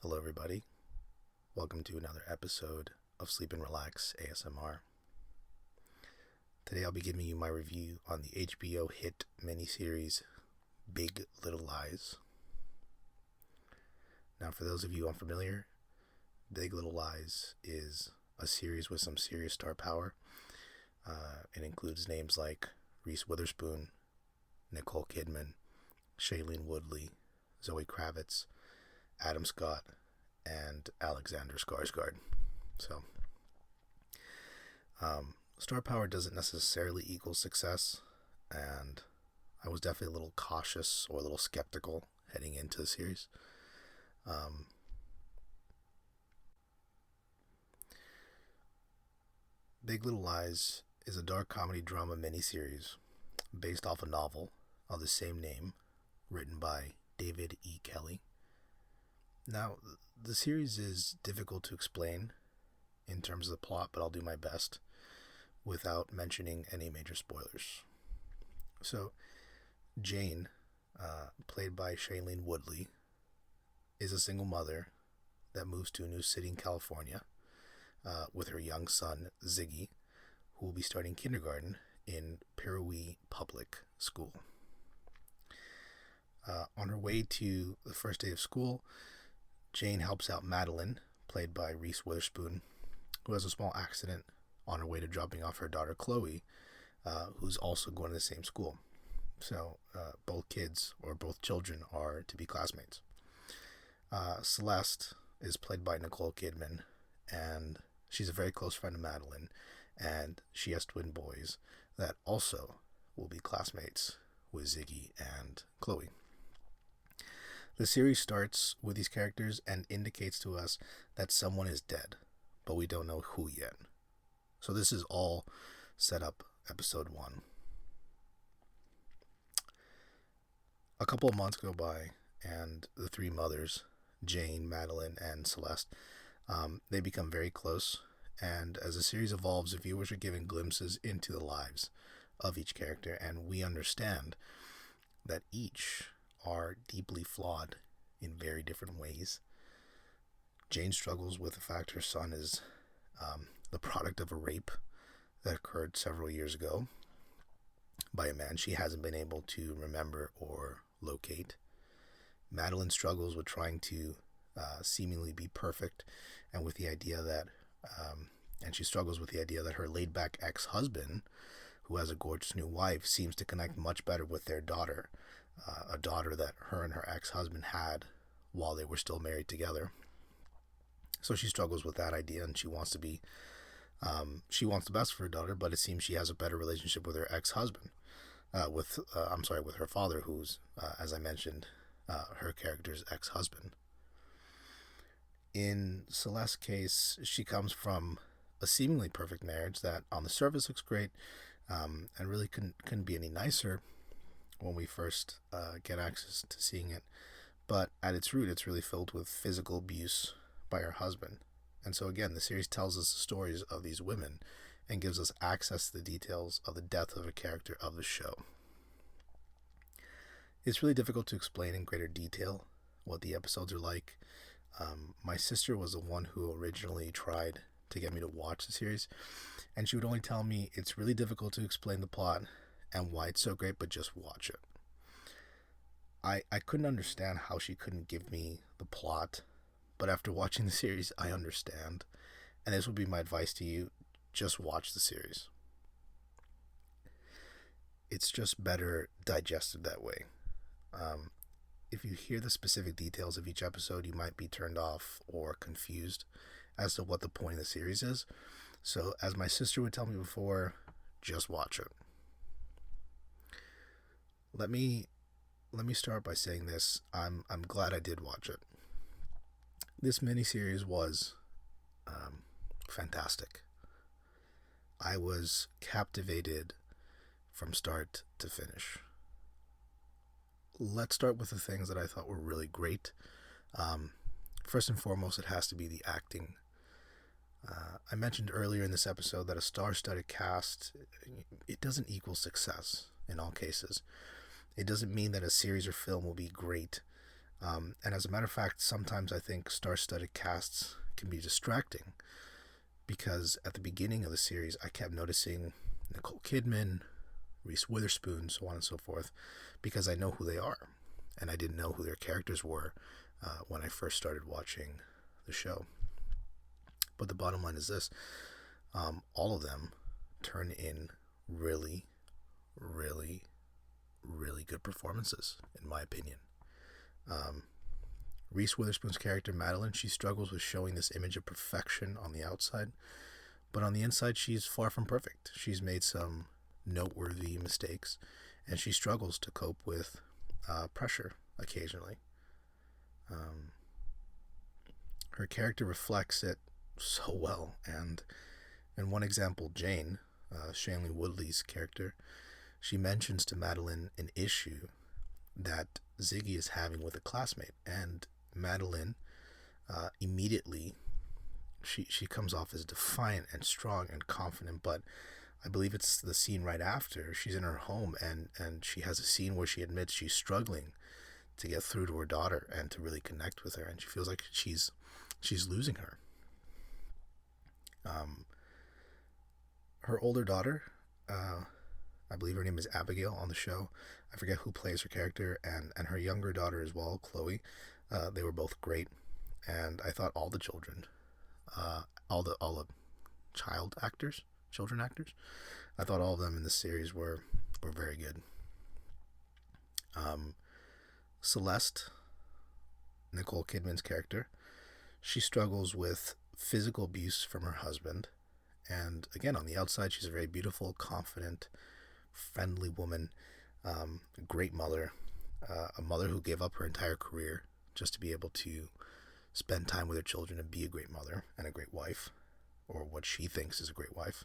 Hello, everybody. Welcome to another episode of Sleep and Relax ASMR. Today, I'll be giving you my review on the HBO hit miniseries Big Little Lies. Now, for those of you unfamiliar, Big Little Lies is a series with some serious star power. It includes names like Reese Witherspoon, Nicole Kidman, Shailene Woodley, Zoe Kravitz, Adam Scott, and Alexander Skarsgård. So, star power doesn't necessarily equal success, and I was definitely a little cautious or a little skeptical heading into the series. Big Little Lies is a dark comedy drama miniseries based off a novel of the same name, written by David E. Kelley. Now, the series is difficult to explain in terms of the plot, but I'll do my best without mentioning any major spoilers. So, Jane, played by Shailene Woodley, is a single mother that moves to a new city in California with her young son, Ziggy, who will be starting kindergarten in Piruwee Public School. On her way to the first day of school, Jane helps out Madeline, played by Reese Witherspoon, who has a small accident on her way to dropping off her daughter Chloe, who's also going to the same school. So both children are to be classmates. Celeste is played by Nicole Kidman, and she's a very close friend of Madeline, and she has twin boys that also will be classmates with Ziggy and Chloe. The series starts with these characters and indicates to us that someone is dead, but we don't know who yet. So this is all set up episode 1. A couple of months go by, and the three mothers, Jane, Madeline, and Celeste, they become very close, and as the series evolves, the viewers are given glimpses into the lives of each character, and we understand that each are deeply flawed in very different ways. Jane struggles with the fact her son is the product of a rape that occurred several years ago by a man she hasn't been able to remember or locate. Madeline struggles with trying to seemingly be perfect, and with the idea that she struggles with the idea that her laid-back ex-husband, who has a gorgeous new wife, seems to connect much better with their daughter, a daughter that her and her ex-husband had while they were still married together. So she struggles with that idea, and she wants the best for her daughter, but it seems she has a better relationship with her ex-husband, with her father, who's, as I mentioned, her character's ex-husband. In Celeste's case, she comes from a seemingly perfect marriage that on the surface looks great, and really couldn't be any nicer when we first get access to seeing it. But at its root, it's really filled with physical abuse by her husband. And so again, the series tells us the stories of these women and gives us access to the details of the death of a character of the show. It's really difficult to explain in greater detail what the episodes are like. My sister was the one who originally tried to get me to watch the series, and she would only tell me it's really difficult to explain the plot and why it's so great, but just watch it. I couldn't understand how she couldn't give me the plot, but after watching the series, I understand. And this would be my advice to you: just watch the series. It's just better digested that way. If you hear the specific details of each episode, you might be turned off or confused as to what the point of the series is. So, as my sister would tell me before, just watch it. Let me start by saying this. I'm glad I did watch it. This miniseries was fantastic. I was captivated from start to finish. Let's start with the things that I thought were really great. First and foremost, it has to be the acting. I mentioned earlier in this episode that a star-studded cast, it doesn't equal success in all cases. It doesn't mean that a series or film will be great And as a matter of fact, sometimes I think star-studded casts can be distracting because at the beginning of the series, I kept noticing Nicole Kidman, Reese Witherspoon, so on and so forth, because I know who they are, and I didn't know who their characters were when I first started watching the show. But the bottom line is this: all of them turn in really, really, really good performances, in my opinion. Reese Witherspoon's character, Madeline, she struggles with showing this image of perfection on the outside, but on the inside, she's far from perfect. She's made some noteworthy mistakes, and she struggles to cope with pressure occasionally. Her character reflects it so well, and in one example, Jane, Shailene Woodley's character, she mentions to Madeline an issue that Ziggy is having with a classmate, and Madeline immediately she comes off as defiant and strong and confident, but I believe it's the scene right after she's in her home and she has a scene where she admits she's struggling to get through to her daughter and to really connect with her, and she feels like she's losing her. Her older daughter, I believe her name is Abigail on the show. I forget who plays her character, and her younger daughter as well, Chloe. They were both great, and I thought all the children, all the children actors, I thought all of them in this series were very good. Celeste, Nicole Kidman's character, she struggles with physical abuse from her husband, and again, on the outside, she's a very beautiful, confident, friendly woman, a great mother, a mother who gave up her entire career just to be able to spend time with her children and be a great mother and a great wife, or what she thinks is a great wife.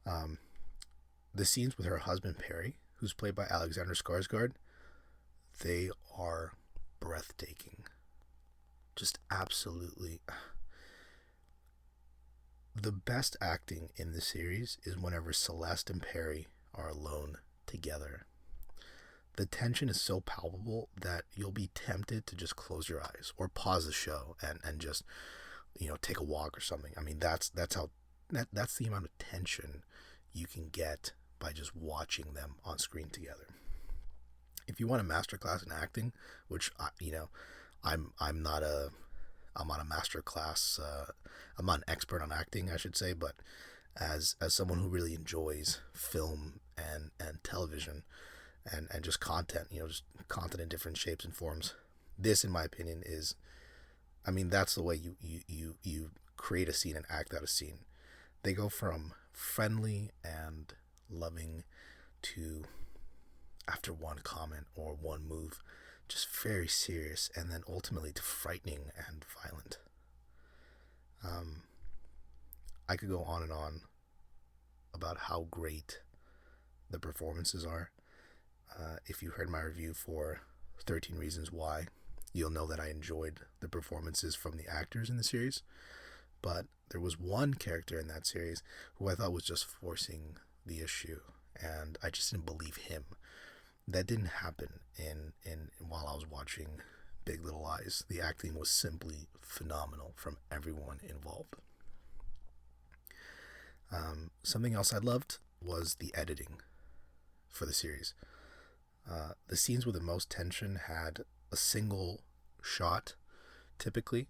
The scenes with her husband Perry, who's played by Alexander Skarsgård, they are breathtaking. Just absolutely. The best acting in the series is whenever Celeste and Perry are alone together. The tension is so palpable that you'll be tempted to just close your eyes or pause the show and just, take a walk or something. I mean, that's the amount of tension you can get by just watching them on screen together. If you want a masterclass in acting, which I'm not a master class. I'm not an expert on acting, I should say, but as someone who really enjoys film and television and just content, just content in different shapes and forms, this, in my opinion, that's the way you create a scene and act out a scene. They go from friendly and loving to, after one comment or one move, just very serious, and then ultimately to frightening and violent. I could go on and on about how great the performances are. If you heard my review for 13 Reasons Why, you'll know that I enjoyed the performances from the actors in the series. But there was one character in that series who I thought was just forcing the issue, and I just didn't believe him. That didn't happen in while I was watching Big Little Lies. The acting was simply phenomenal from everyone involved. Something else I loved was the editing for the series. The scenes with the most tension had a single shot, typically,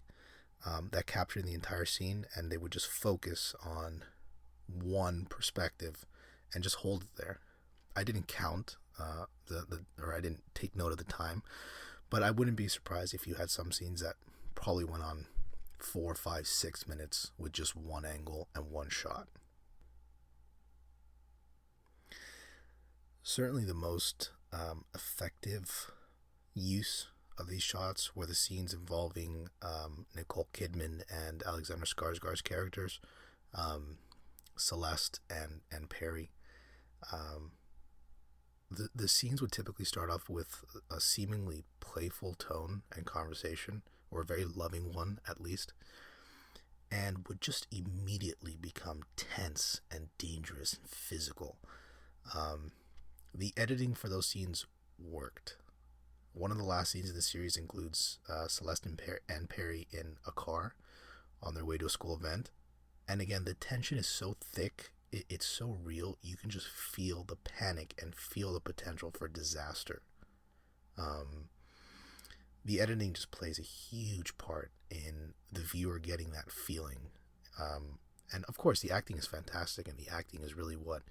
that captured the entire scene, and they would just focus on one perspective and just hold it there. I didn't count or I didn't take note of the time, but I wouldn't be surprised if you had some scenes that probably went on 4, 5, 6 minutes with just one angle and one shot. Certainly the most effective use of these shots were the scenes involving Nicole Kidman and Alexander Skarsgård's characters, Celeste and Perry. The scenes would typically start off with a seemingly playful tone and conversation, or a very loving one at least, and would just immediately become tense and dangerous and physical. The editing for those scenes worked One of the last scenes of the series includes Celeste and Perry in a car on their way to a school event. And again, the tension is so thick, it's so real. You can just feel the panic and feel the potential for disaster. Um, the editing just plays a huge part in the viewer getting that feeling. And of course, the acting is fantastic, and the acting is really what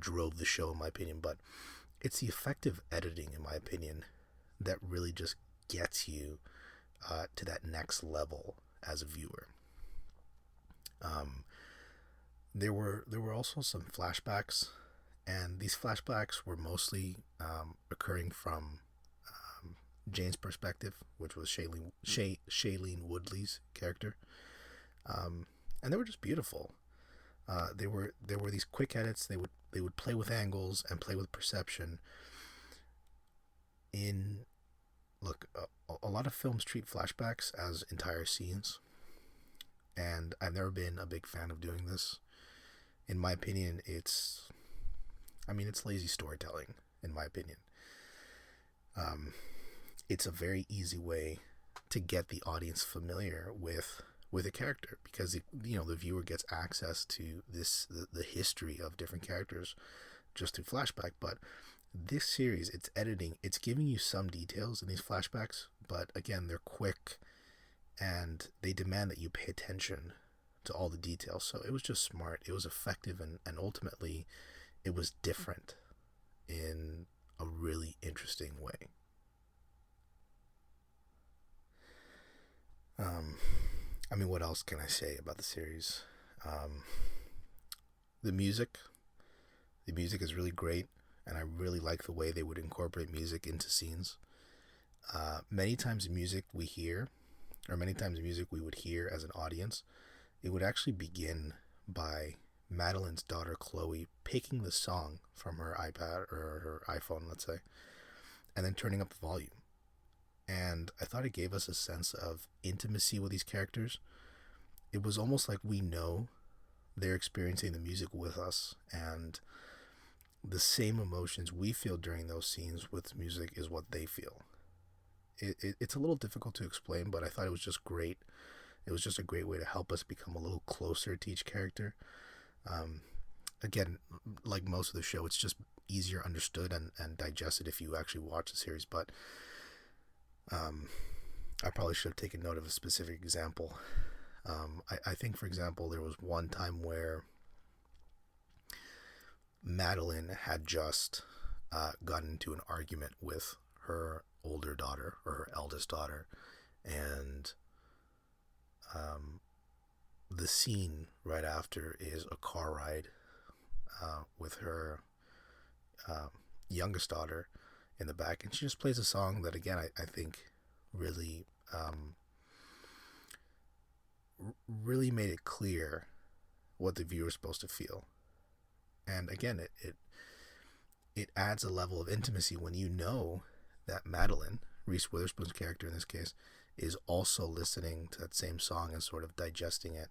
drove the show, in my opinion. But it's the effective editing, in my opinion, that really just gets you to that next level as a viewer. There were also some flashbacks, and these flashbacks were mostly occurring from Jane's perspective, which was Shailene Woodley's character, and they were just beautiful. There were these quick edits. They would play with angles and play with perception. In Look, a lot of films treat flashbacks as entire scenes, and I've never been a big fan of doing this. In my opinion, it's lazy storytelling. In my opinion, it's a very easy way to get the audience familiar with a character, because the viewer gets access to the history of different characters just through flashback. But this series, it's editing, it's giving you some details in these flashbacks, but again, they're quick and they demand that you pay attention to all the details. So it was just smart, it was effective, and ultimately it was different in a really interesting way. What else can I say about the series? Um, the music. The music is really great, and I really like the way they would incorporate music into scenes. Many times the music we hear, or many times the music we would hear as an audience, it would actually begin by Madeline's daughter Chloe picking the song from her iPad or her iPhone, let's say, and then turning up the volume. And I thought it gave us a sense of intimacy with these characters. It was almost like we know they're experiencing the music with us, and the same emotions we feel during those scenes with music is what they feel. It's a little difficult to explain, but I thought it was just great. It was just a great way to help us become a little closer to each character. Um, Again, like most of the show, it's just easier understood and digested if you actually watch the series. But I probably should have taken note of a specific example. I think, for example, there was one time where Madeline had just gotten into an argument with her older daughter, or her eldest daughter, and the scene right after is a car ride with her youngest daughter in the back, and she just plays a song that, again, I think really really made it clear what the viewer's supposed to feel. And again, it adds a level of intimacy when you know that Madeline, Reese Witherspoon's character in this case, is also listening to that same song and sort of digesting it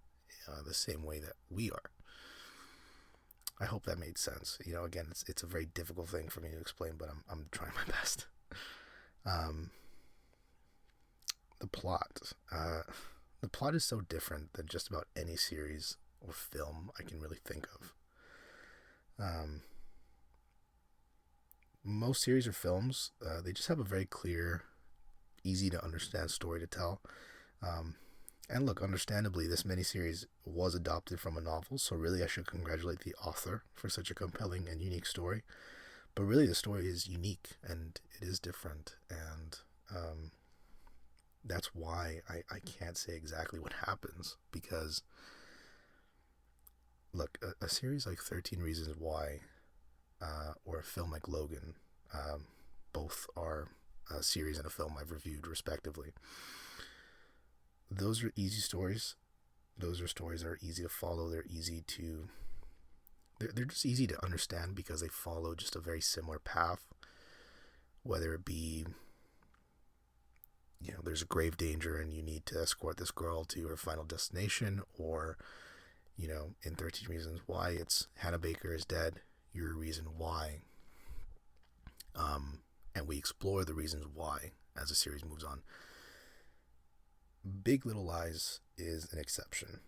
the same way that we are. I hope that made sense. Again, it's a very difficult thing for me to explain, but I'm trying my best. The plot. The plot is so different than just about any series or film I can really think of. Most series or films, they just have a very clear, easy to understand story to tell. And look, understandably, this miniseries was adopted from a novel, so really I should congratulate the author for such a compelling and unique story. But really, the story is unique and it is different, and that's why I can't say exactly what happens, because look, a series like 13 Reasons Why, or a film like Logan, both are a series and a film I've reviewed respectively. Those are easy stories. Those are stories that are easy to follow. They're just easy to understand because they follow just a very similar path. Whether it be, there's a grave danger and you need to escort this girl to her final destination, or, in 13 Reasons Why, it's Hannah Baker is dead. You're a reason why. and we explore the reasons why as the series moves on. Big Little Lies is an exception,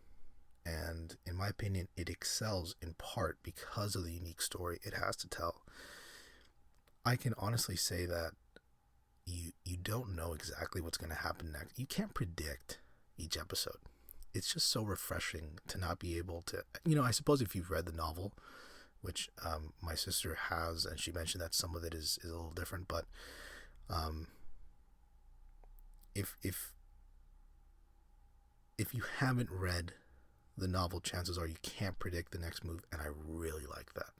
and in my opinion, it excels in part because of the unique story it has to tell. I can honestly say that you don't know exactly what's going to happen next. You can't predict each episode. It's just so refreshing to not be able to, I suppose if you've read the novel, which my sister has, and she mentioned that some of it is a little different, but if you haven't read the novel, chances are you can't predict the next move, and I really like that.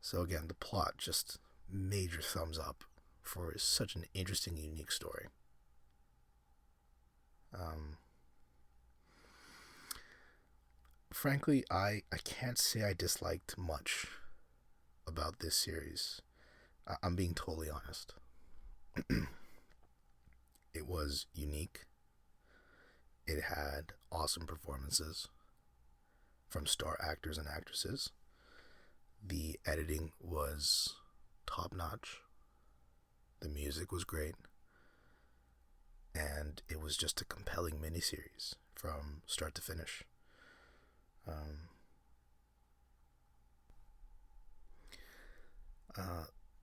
So again, the plot, just major thumbs up for such an interesting, unique story. Frankly, I can't say I disliked much about this series. I'm being totally honest. It was unique. It had awesome performances from star actors and actresses. The editing was top notch. The music was great. And it was just a compelling miniseries from start to finish.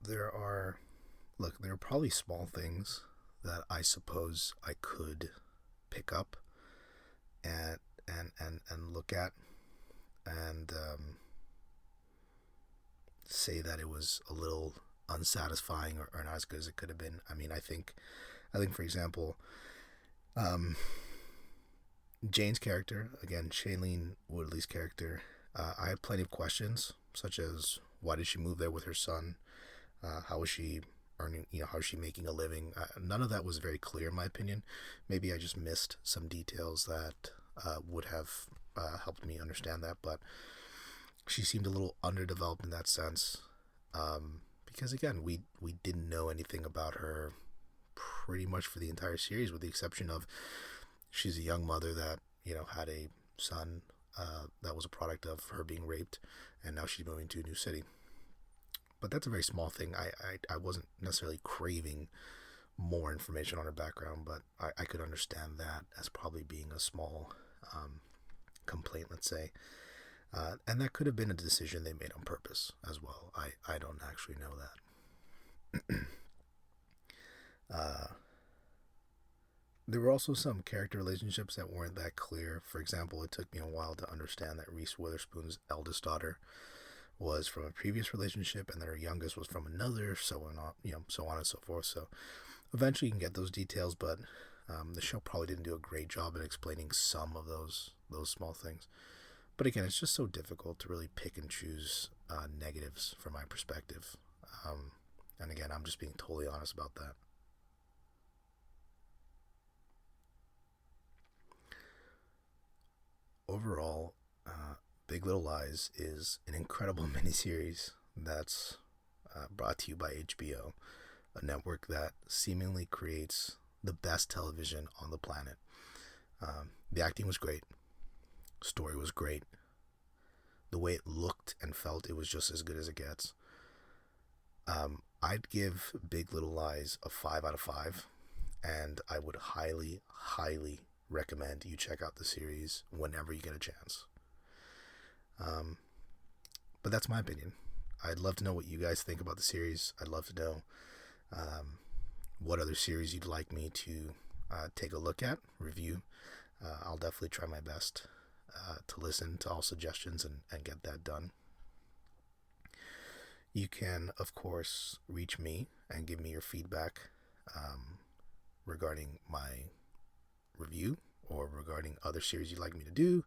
There are probably small things that I suppose I could pick up and look at and say that it was a little unsatisfying or not as good as it could have been. I mean, I think for example, Jane's character, again, Shailene Woodley's character, I have plenty of questions, such as why did she move there with her son? How was she earning, how is she making a living? None of that was very clear in my opinion. Maybe I just missed some details that would have helped me understand that, but she seemed a little underdeveloped in that sense. Because again, we didn't know anything about her pretty much for the entire series, with the exception of she's a young mother that had a son that was a product of her being raped, and now she's moving to a new city. But that's a very small thing. I wasn't necessarily craving more information on her background, but I could understand that as probably being a small complaint, let's say. And that could have been a decision they made on purpose as well. I don't actually know that. There were also some character relationships that weren't that clear. For example, it took me a while to understand that Reese Witherspoon's eldest daughter was from a previous relationship, and that her youngest was from another, so on, so on and so forth. So eventually, you can get those details, but the show probably didn't do a great job at explaining some of those small things. But again, it's just so difficult to really pick and choose negatives from my perspective. And again, I'm just being totally honest about that. Overall, Big Little Lies is an incredible miniseries that's brought to you by HBO, a network that seemingly creates the best television on the planet. The acting was great. Story was great. The way it looked and felt, it was just as good as it gets. I'd give Big Little Lies a 5 out of 5, and I would highly, highly recommend you check out the series whenever you get a chance. But that's my opinion. I'd love to know what you guys think about the series. I'd love to know what other series you'd like me to take a look at, review. I'll definitely try my best to listen to all suggestions and get that done. You can, of course, reach me and give me your feedback regarding my review or regarding other series you'd like me to do,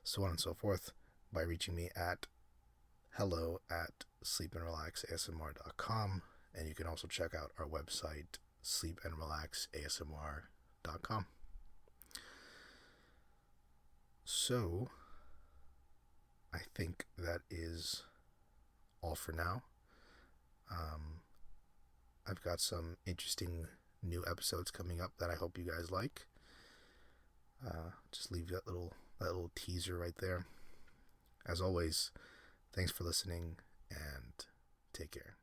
so on and so forth, by reaching me at hello@sleepandrelaxasmr.com, and you can also check out our website, sleepandrelaxasmr.com. So, I think that is all for now. I've got some interesting new episodes coming up that I hope you guys like. Just leave that little teaser right there. As always, thanks for listening, and take care.